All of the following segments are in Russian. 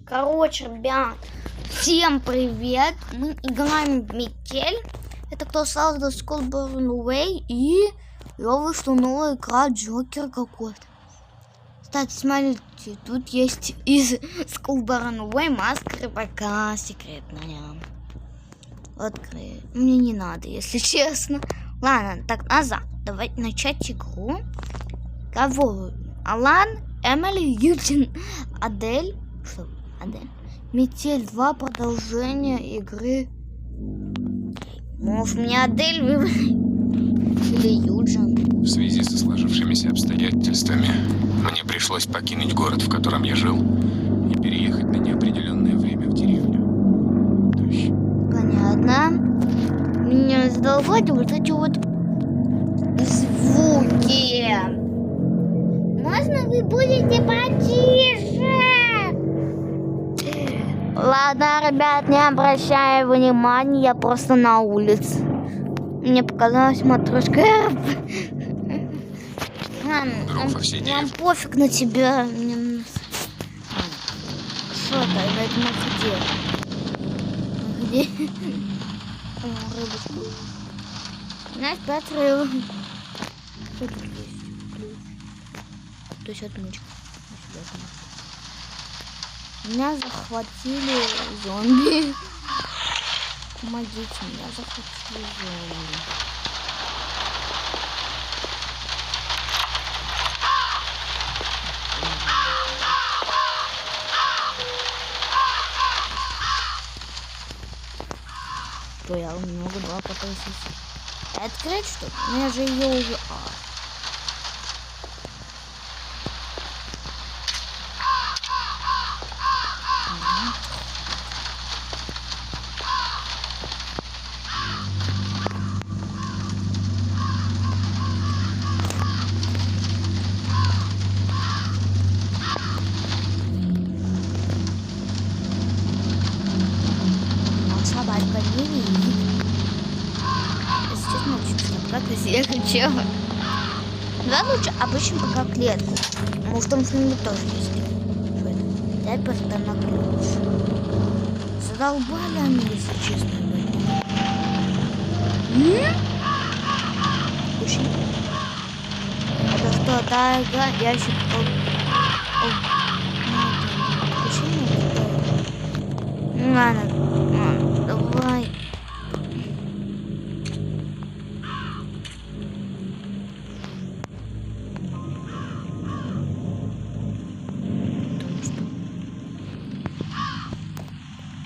Короче, ребят, всем привет! Мы играем в Метель. Это кто создал Skullburn Away, и я вышла новая игра Джокер какой-то. Кстати, смотрите, тут есть из Skullburn Away маска рыбака секретная. Открыть. Мне не надо, если честно. Ладно, так, назад. Давайте начать игру. Кого? Алан, Эмили, Юджин, Адель. Что? Адель. Метель 2, продолжение игры. Может, мне Адель выбрать? Или Юджин? В связи со сложившимися обстоятельствами мне пришлось покинуть город, в котором я жил, и переехать на неопределенное время в деревню. Тощ. Понятно. Меня задолбали вот эти вот звуки. Можно вы будете потише? Ладно, ребят, не обращаю внимания, я просто на улице. Мне показалось матрешка. Нам пофиг на тебя. Что это? Это мы где? Где? О, рыбочку. У нас 5 рыбок. Что тут есть? Ключ. То есть отмычка. Меня захватили зомби. Помогите, меня захватили зомби. Что я немного была попросить. Открыть что? У меня же ее уже... Собачка не видит. Естественно, как я хочу. Да, лучше обычно пока клетку. Может, там с ними тоже есть. Что это? Дай просто на ключ. Задолбали они, если честно. Очень. Это что, та игра? Я еще... Ну ладно. Давай.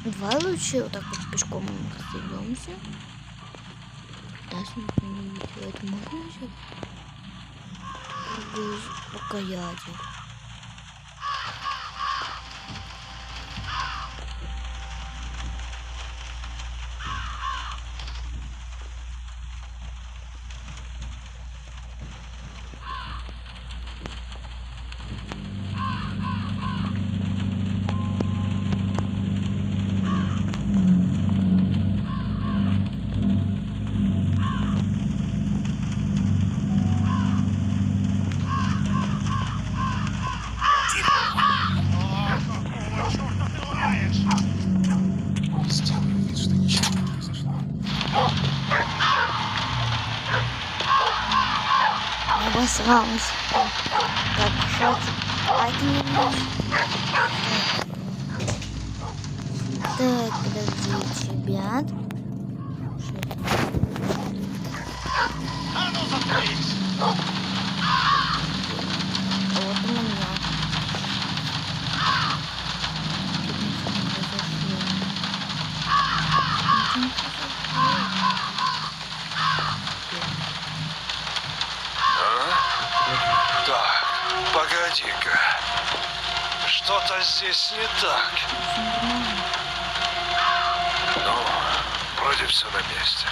Давай лучше вот так вот пешком разойдемся. Да, смотрите, это можно взять? Без рукояти. Обосралась. Так, хватит. А это не нужно. Так, подождите, ребят. Вот у меня. Погоди-ка. Что-то здесь не так. Ну, вроде все на месте.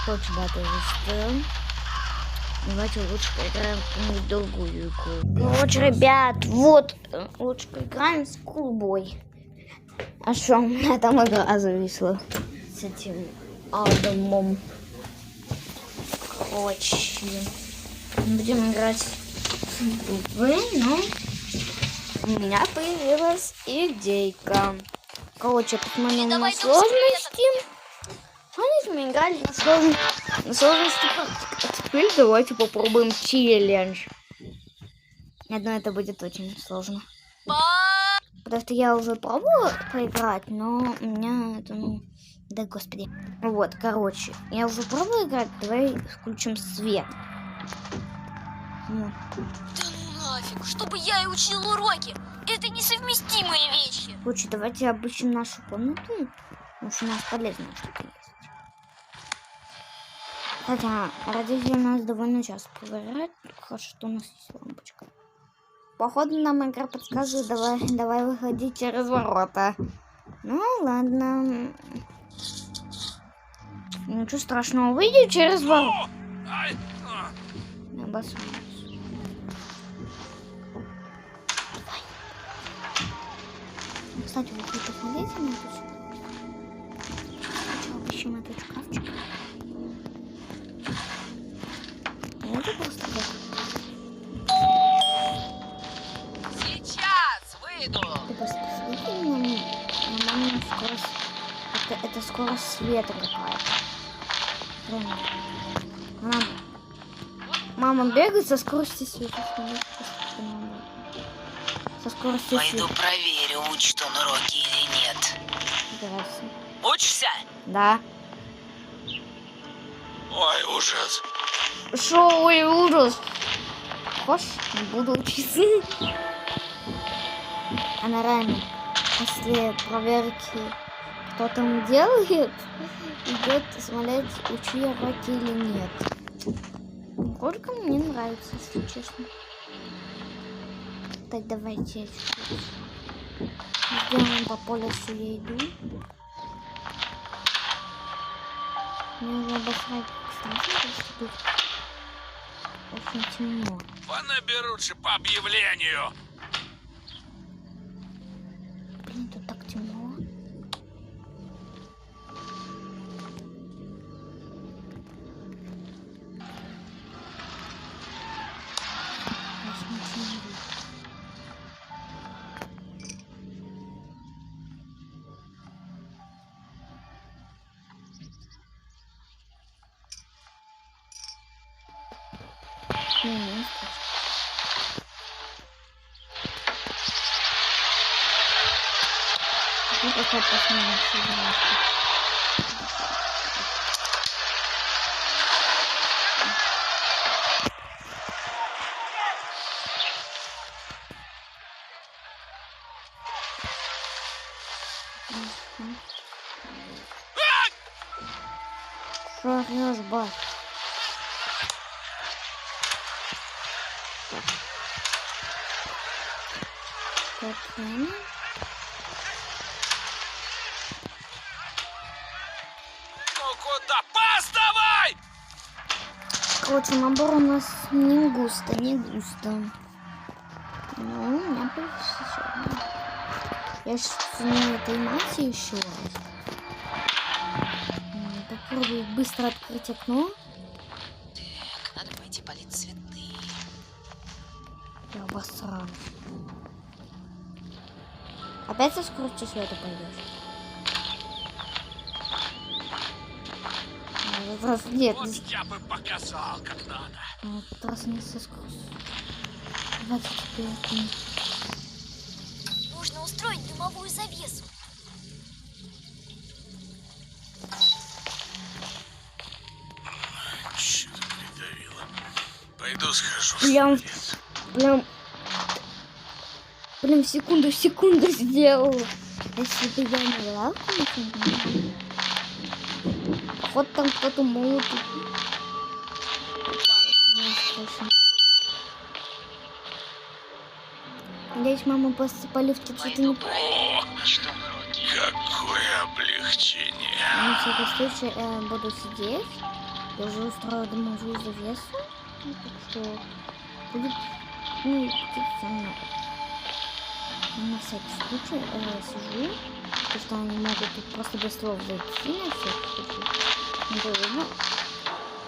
Короче, да, тоже стоим. Давайте лучше поиграем в другую игру. Короче, ребят, вот лучше поиграем в Schoolboy. А что, у меня там игра зависла с этим Адамом. Короче, будем играть в Schoolboy, но у меня появилась идейка. Короче, посмотрим на сложности. Помните, мы играли на сложности. А теперь давайте попробуем челлендж. Я думаю, это будет очень сложно. Потому что я уже пробовала поиграть, но у меня это, да господи. Вот, короче, я уже пробовала играть, давай включим свет. Вот. Да ну нафиг, чтобы я и учил уроки. Это несовместимые вещи. Короче, давайте обыщем нашу комнату. Потому что у нас полезная штука есть. Хотя родители нас довольно часто проверяют. Хорошо, что у нас есть лампочка. Походу нам игра подсказывает, давай выходи через ворота. Ну ладно. Ничего страшного, выйди через ворота. Обосрался. Кстати, вы хотите посмотреть на это? Сначала обыщем этот шкафчик. Это просто так. Сейчас выйду. Ты просто посмотри на мамину скорость. Это скорость света какая-то. Мама бегает со скоростью света. Со скоростью света. Пойду проверю, учит он уроки или нет. Здравствуй. Учишься? Да. Ой, ужас. Шо, ой, ужас. Хочешь, буду учиться. Она реально после проверки, кто там делает, идет смотреть, учи уроки или нет. Горько мне нравится, если честно. Так, давайте сделаем по полюсу, я иду. Мне уже обосрать, кстати, чтобы очень темно. Понаберут же по объявлению. Блин, тут так темно. Не страшно. Ну, пока посмотрим, что что орёшь, бать? Так, ладно. Ну куда? Поставай! Короче, набор у нас не густо. Ну, у меня появился. Я сейчас на этой мате еще раз. Попробую быстро открыть окно. Так, надо пойти полить цветы. Я обосран. Опять со скоростью света пойдешь? Раз нет. Вот я бы показал, как надо. Вот раз не со скоростью. Давайте теперь. Нужно устроить дымовую завесу. Что-то придавило. Пойду схожу. Прям в секунду сделала. Если бы я не лавку, вот там кто-то молотит. Надеюсь, мама после поливки что-то не... О, какое облегчение. На всякий случай буду сидеть. Я уже устроила дымовую завесу. Ну, так что будет, ну, и будет со мной. На всякий случай сижу, потому что они могут тут просто без слов зайти на всякий случай. Ну,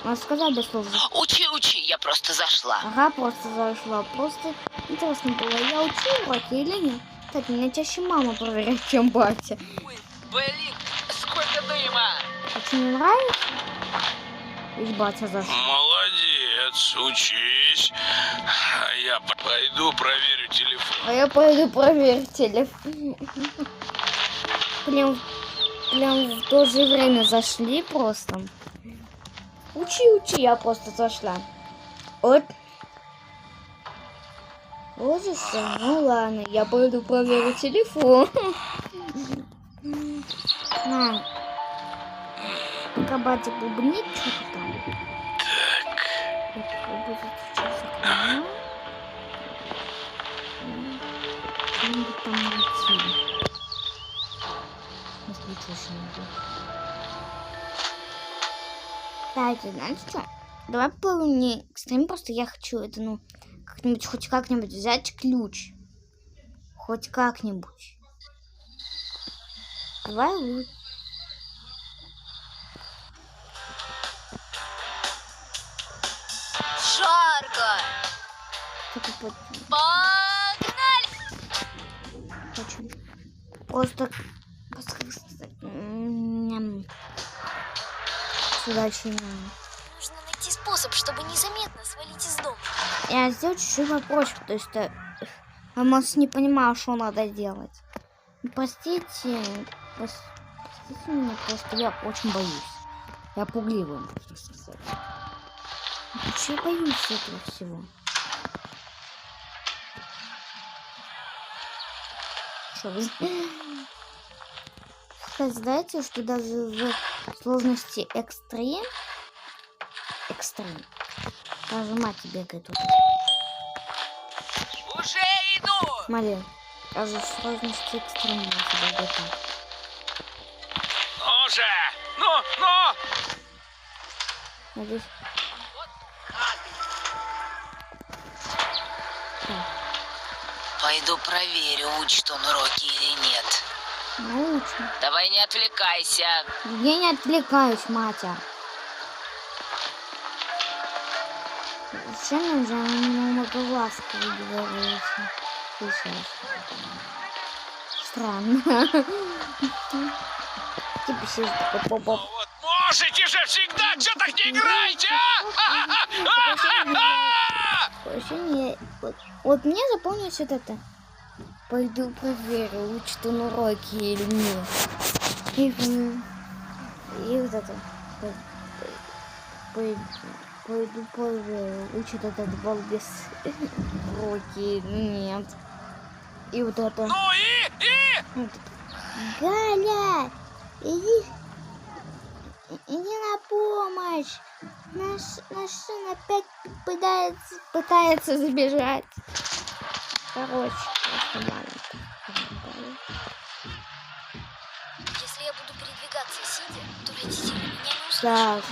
надо сказать без слов. Учи, я просто зашла. Ага, просто зашла. Просто интересно было, я учу уроки или нет. Кстати, меня чаще мама проверяет, чем батя. Ой, блин, сколько дыма! А тебе не нравится? Ведь батя зашел. Молодец, учись. А я пойду проверю телефон. А я пойду проверю телефон. Прям в то же время зашли просто. Учи, я просто зашла. Вот. Вот и все. Ну ладно, я пойду проверю телефон. На. Пока батя бубнит, что-то там. Это будет сейчас окно. Что-нибудь там найти. Если что, найду. Кстати, знаете что? Давай не экстрим, просто я хочу это, ну, как-нибудь, хоть как-нибудь взять ключ. Хоть как-нибудь. Давай вы. Жарко! Погнали! Хочу. Просто как сказать, сюда еще не. Нужно найти способ, чтобы незаметно свалить из дома. Я сделал чуть-чуть попроще, потому что я, может, не понимала, что надо делать. Простите меня, просто я очень боюсь. Я пугливый, можно сказать. Вообще я боюсь этого всего. Что вы... Кстати, знаете, что даже в сложности экстрим, даже мать бегает тут. Уже иду! Смотри, даже в сложности экстрим я себя бегаю. Ну же! Ну! Надеюсь. Пойду проверю, учит он уроки или нет. Научно. Давай не отвлекайся. Я не отвлекаюсь, Матя. Зачем же многоглазка выговаривается? Сейчас. Странно. Типа сидит такой Ну поп-поп. вот можете же всегда, что так не играете, Ощущение, вот мне запомнилось вот это. Пойду проверю, учит он уроки или нет. И вот это. Пойду проверю, учит этот балбес уроки или нет. И вот это. Ну и? Галя, иди на помощь. Наш сын опять пытается забежать. Короче, просто маленький. Если я буду передвигаться сидя, то родители меня не услышат. Так,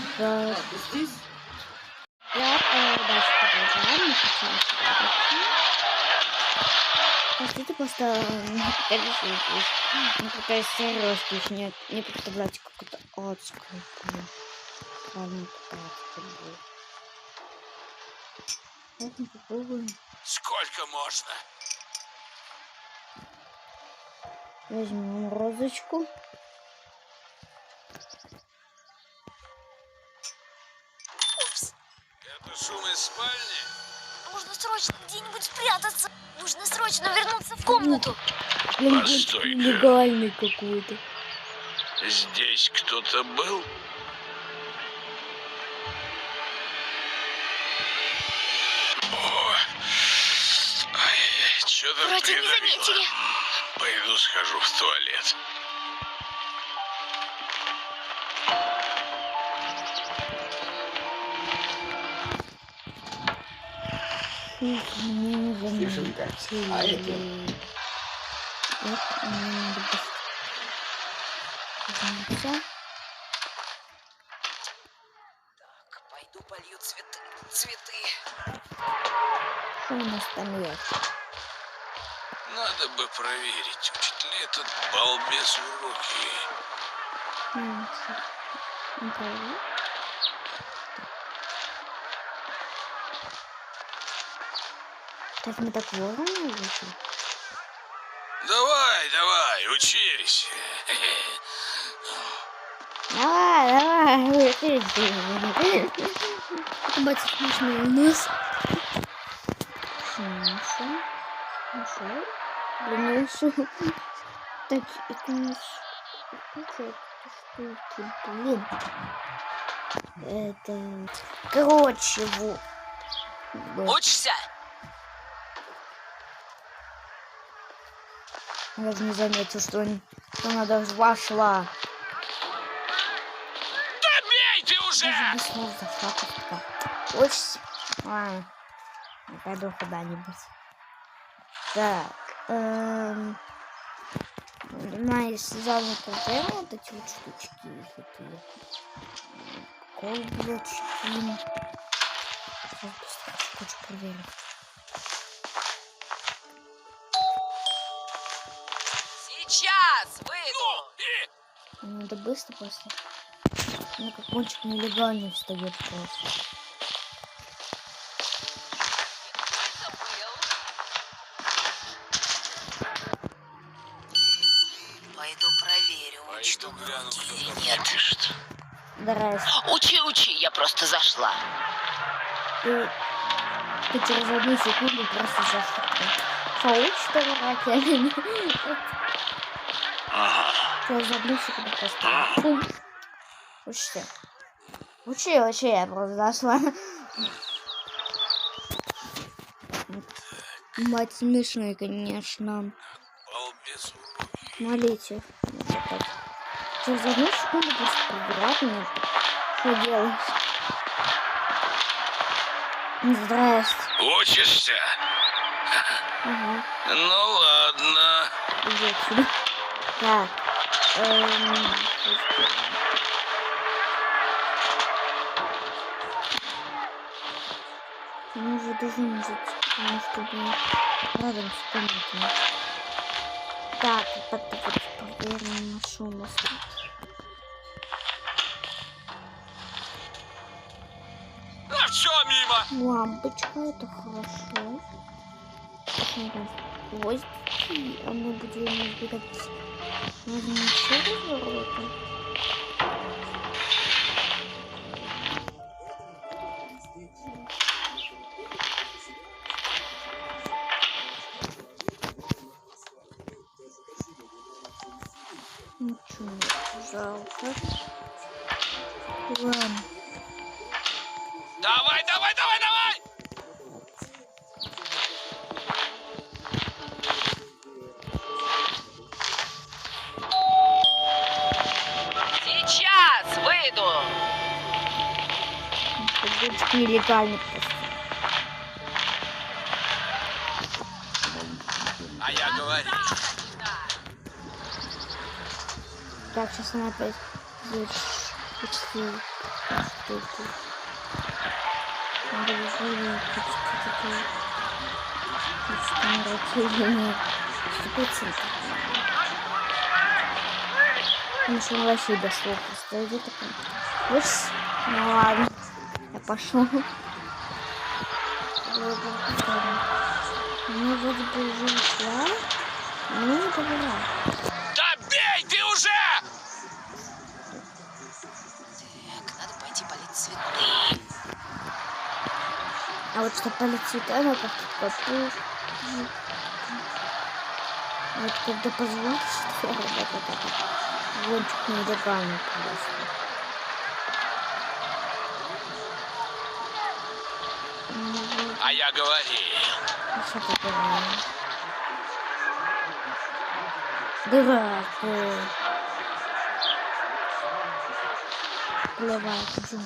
дальше продолжаем. Простите, просто не пытаюсь серьезно, не представляете, как это адское. Ладно, попробуем. Сколько можно? Возьмем розочку. Упс, Это шум из спальни? нужно срочно где-нибудь спрятаться. Нужно срочно вернуться в комнату. Постой-ка. Легальный какой-то. Здесь кто-то был? Что-то Вроде не заметили. Пойду схожу в туалет. Тишинка. А это? Так, пойду полью цветы. ты. Что у нас там есть? Надо бы проверить, учит ли этот балбес уроки. Не правильно. Так мы так вовремя вышли? Давай, давай, учись. Давай, выходи. Это батя смешной у нас. Ушел. Блин, ушел. Так, это у нас... Какие штуки, блин. Это... Короче, вот. Учишься? Я даже не заметил, что она даже вошла. Да бей ты уже! Даже без слов зашла как-то. Учишься? Ладно. Я пойду куда-нибудь. Так. Если заняты прямо вот эти вот штучки такие. Колбочки. Сейчас быстро хочу проверить. Сейчас выйду. Надо быстро просто. Ну как кончик нелегально встает просто. Пойду проверю, учит он гляну, уроки кто или там нет. пишет. Здрасте. Учи, я просто зашла. Ты через одну секунду просто зашла. Получится уроки или нет? Через одну секунду просто. Фу. Учи, я просто зашла. Мать смешная, конечно. Балбес уроки. Смотрите. Через одну секунду просто проверять мне. Что делать? Здрасте. Учишься? Ага. Ну ладно. Иди отсюда. Так. Мы уже должны жить, потому что рядом с комнатой. Так, вот проверим на шум. А все мимо. Лампочка, это хорошо. Гвоздики, а мы будем избегать. Можно еще разворота. Ничего, жалко. Ладно. Давай! Сейчас выйду. Таблички нелегальны просто. А я говорю. Так, сейчас она опять почти штуку. Надо уже почти нет. 100%. Конечно, вообще без слов просто идет такой. Выше. Ну ладно. Я пошел. Ну, вроде бы уже ушла. Ну, не поверяю. Да бей ты уже! Так, надо пойти полить цветы. А вот что полить цветы, она как-то попу. Вот когда позвонишь, что вончик нелегальный просто. А я говорил. Что ты говоришь? Дурак ты. Плевать, идем.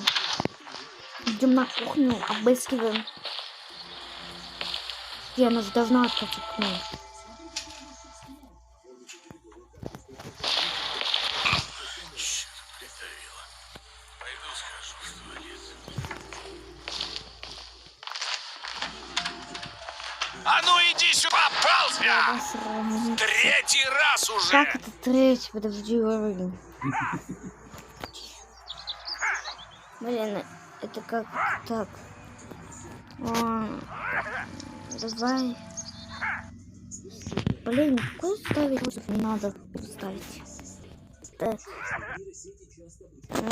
Идем на кухню, обыскиваем. Я нас должна открыть окно. Пойду схожу в туалет. А ну иди сюда! Попался! Сразу. Третий раз уже! Как это третий? Подожди, уровень. Блин, это как так? О, давай. Блин, какой ставить? Не надо ставить. Так.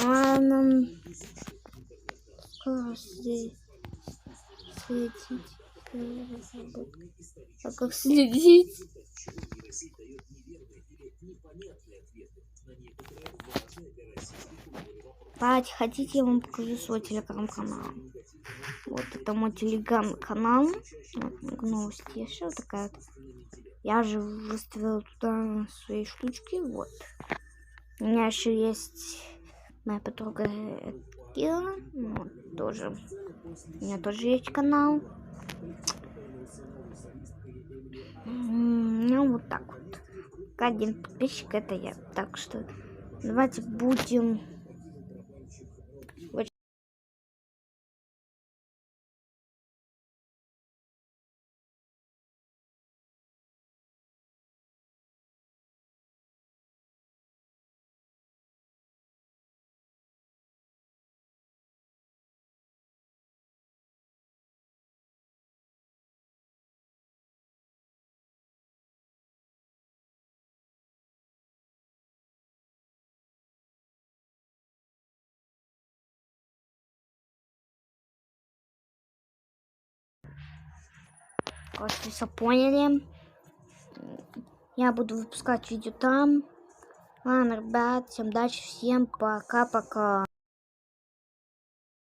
Ладно. Скорость следить. А как следить? Давайте, хотите, я вам покажу свой телеграм-канал. Вот это мой телеграм-канал. Вот, новости. Еще вот такая вот. Я же выставила туда свои штучки. Вот. У меня еще есть моя подруга Кира. Вот, тоже. У меня тоже есть канал. Ну, вот так вот. Один подписчик это я. Так что давайте будем... Как вы все поняли, я буду выпускать видео там. Ладно, ребят, всем удачи, всем пока-пока.